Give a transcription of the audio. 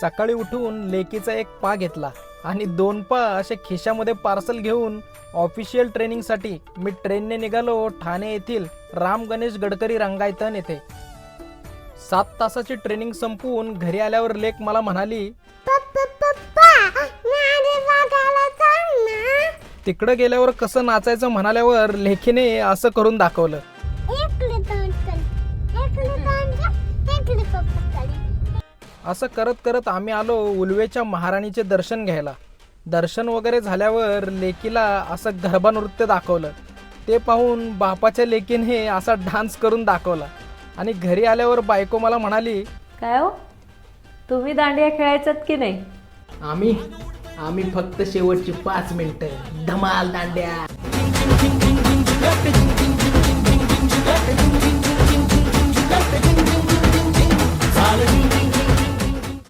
सकाळी उठून लेकीचा एक पा घेतला आणि 2 पा असे खिशामध्ये पार्सल घेऊन ऑफिशियल ट्रेनिंगसाठी मी ट्रेनने निघालो ठाणे येथील राम गणेश गडकरी रंगायतन येथे. 7 तासाची ट्रेनिंग संपवून घरी आल्यावर लेक मला म्हणाली, तिकडं गेल्यावर कसं नाचायचं म्हणाल्यावर लेखीने असं करून दाखवलं. असं करत करत आम्ही आलो उल्वेच्या महाराणीचे दर्शन घ्यायला. दर्शन वगैरे झाल्यावर लेकीला असं गरबा नृत्य दाखवलं. ते पाहून बापाच्या लेकीने असा डान्स करून दाखवला आणि घरी आल्यावर बायको मला म्हणाली, काय हो, तुम्ही दांडिया खेळायचात की नाही? आम्ही फक्त शेवटची 5 मिनिटं धमाल दांड्या.